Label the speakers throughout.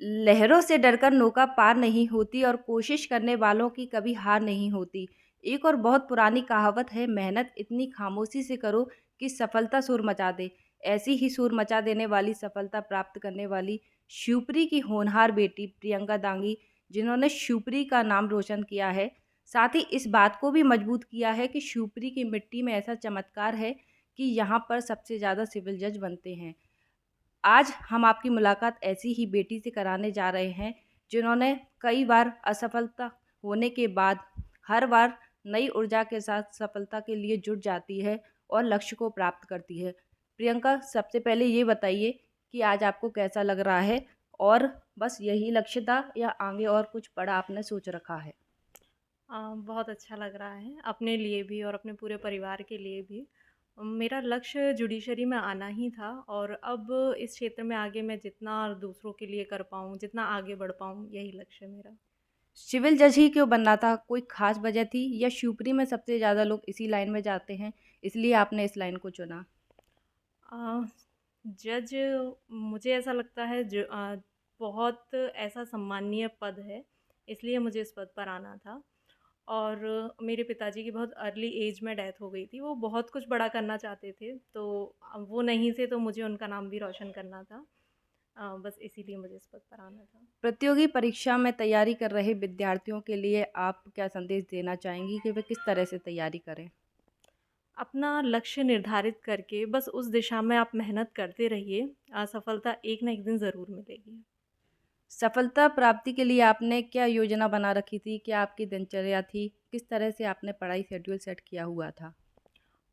Speaker 1: लहरों से डरकर नौका पार नहीं होती और कोशिश करने वालों की कभी हार नहीं होती। एक और बहुत पुरानी कहावत है, मेहनत इतनी खामोशी से करो कि सफलता शोर मचा दे। ऐसी ही शोर मचा देने वाली सफलता प्राप्त करने वाली शिवपुरी की होनहार बेटी प्रियंका दांगी, जिन्होंने शिवपुरी का नाम रोशन किया है, साथ ही इस बात को भी मजबूत किया है कि शिवपुरी की मिट्टी में ऐसा चमत्कार है कि यहाँ पर सबसे ज़्यादा सिविल जज बनते हैं। आज हम आपकी मुलाकात ऐसी ही बेटी से कराने जा रहे हैं, जिन्होंने कई बार असफलता होने के बाद हर बार नई ऊर्जा के साथ सफलता के लिए जुट जाती है और लक्ष्य को प्राप्त करती है। प्रियंका, सबसे पहले ये बताइए कि आज आपको कैसा लग रहा है और बस यही लक्ष्य था या आगे और कुछ बड़ा आपने सोच रखा है?
Speaker 2: बहुत अच्छा लग रहा है, अपने लिए भी और अपने पूरे परिवार के लिए भी। मेरा लक्ष्य जुडिशरी में आना ही था और अब इस क्षेत्र में आगे मैं जितना दूसरों के लिए कर पाऊँ, जितना आगे बढ़ पाऊँ, यही लक्ष्य है मेरा।
Speaker 1: सिविल जज ही क्यों बनना था? कोई खास वजह थी या शिवपुरी में सबसे ज़्यादा लोग इसी लाइन में जाते हैं, इसलिए आपने इस लाइन को चुना?
Speaker 2: अ, जज मुझे ऐसा लगता है बहुत ऐसा सम्मानीय पद है, इसलिए मुझे इस पद पर आना था। और मेरे पिताजी की बहुत अर्ली एज में डेथ हो गई थी। वो बहुत कुछ बड़ा करना चाहते थे, तो वो नहीं थे तो मुझे उनका नाम भी रोशन करना था। बस इसीलिए मुझे इस पद पर आना था।
Speaker 1: प्रतियोगी परीक्षा में तैयारी कर रहे विद्यार्थियों के लिए आप क्या संदेश देना चाहेंगी कि वे किस तरह से तैयारी करें?
Speaker 2: अपना लक्ष्य निर्धारित करके बस उस दिशा में आप मेहनत करते रहिए। सफलता एक ना एक दिन ज़रूर मिलेगी।
Speaker 1: सफलता प्राप्ति के लिए आपने क्या योजना बना रखी थी? क्या आपकी दिनचर्या थी? किस तरह से आपने पढ़ाई शेड्यूल सेट किया हुआ था?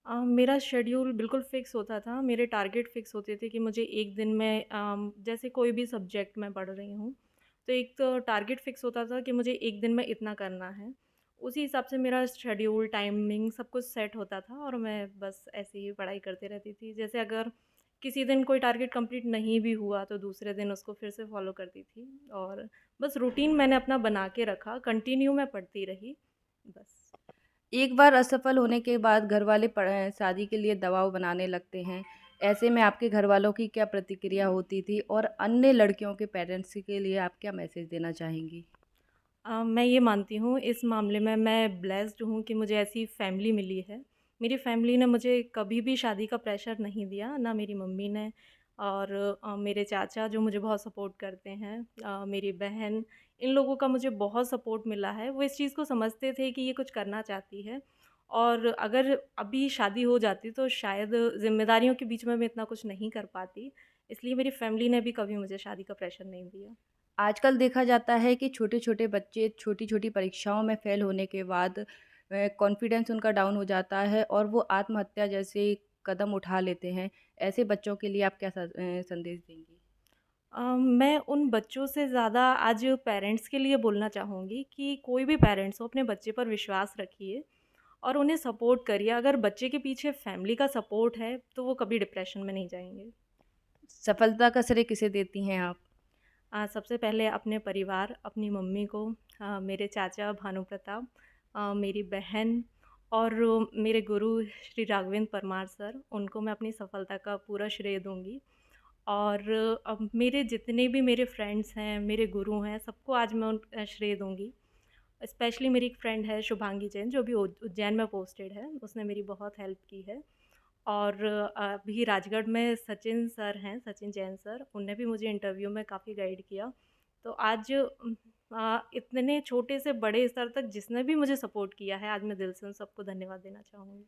Speaker 2: मेरा शेड्यूल बिल्कुल फ़िक्स होता था, मेरे टारगेट फ़िक्स होते थे कि मुझे एक दिन में जैसे कोई भी सब्जेक्ट मैं पढ़ रही हूँ, तो एक तो टारगेट फ़िक्स होता था कि मुझे एक दिन में इतना करना है। उसी हिसाब से मेरा शेड्यूल, टाइमिंग सब कुछ सेट होता था और मैं बस ऐसे ही पढ़ाई करती रहती थी। जैसे अगर किसी दिन कोई टारगेट कंप्लीट नहीं भी हुआ, तो दूसरे दिन उसको फिर से फ़ॉलो करती थी और बस रूटीन मैंने अपना बना के रखा, कंटिन्यू मैं पढ़ती रही, बस।
Speaker 1: एक बार असफल होने के बाद घरवाले शादी के लिए दबाव बनाने लगते हैं। ऐसे में आपके घरवालों की क्या प्रतिक्रिया होती थी और अन्य लड़कियों के पेरेंट्स के लिए आप क्या मैसेज देना चाहेंगी?
Speaker 2: मैं ये मानती हूँ इस मामले में मैं ब्लेस्ड हूँ कि मुझे ऐसी फैमिली मिली है। मेरी फैमिली ने मुझे कभी भी शादी का प्रेशर नहीं दिया, ना मेरी मम्मी ने और मेरे चाचा जो मुझे बहुत सपोर्ट करते हैं, मेरी बहन, इन लोगों का मुझे बहुत सपोर्ट मिला है। वो इस चीज़ को समझते थे कि ये कुछ करना चाहती है और अगर अभी शादी हो जाती तो शायद ज़िम्मेदारियों के बीच में मैं इतना कुछ नहीं कर पाती। इसलिए मेरी फैमिली ने भी कभी मुझे शादी का प्रेशर नहीं दिया।
Speaker 1: आजकल देखा जाता है कि छोटे-छोटे बच्चे छोटी-छोटी परीक्षाओं में फ़ेल होने के बाद कॉन्फिडेंस उनका डाउन हो जाता है और वो आत्महत्या जैसे कदम उठा लेते हैं। ऐसे बच्चों के लिए आप क्या संदेश देंगी?
Speaker 2: मैं उन बच्चों से ज़्यादा आज पेरेंट्स के लिए बोलना चाहूँगी कि कोई भी पेरेंट्स हो अपने बच्चे पर विश्वास रखिए और उन्हें सपोर्ट करिए। अगर बच्चे के पीछे फैमिली का सपोर्ट है, तो वो कभी डिप्रेशन में नहीं जाएँगे।
Speaker 1: सफलता का श्रेय किसे देती हैं आप?
Speaker 2: सबसे पहले अपने परिवार, अपनी मम्मी को, मेरे चाचा भानु प्रताप, मेरी बहन और मेरे गुरु श्री राघवेंद्र परमार सर, उनको मैं अपनी सफलता का पूरा श्रेय दूँगी। और मेरे जितने भी मेरे फ्रेंड्स हैं, मेरे गुरु हैं, सबको आज मैं श्रेय दूँगी। स्पेशली मेरी एक फ्रेंड है शुभांगी जैन जो अभी उज्जैन में पोस्टेड है, उसने मेरी बहुत हेल्प की है। और अभी राजगढ़ में सचिन सर हैं, सचिन जैन सर, उन्होंने भी मुझे इंटरव्यू में काफ़ी गाइड किया। तो आज इतने छोटे से बड़े स्तर तक जिसने भी मुझे सपोर्ट किया है, आज मैं दिल से उन सबको धन्यवाद देना चाहूँगी।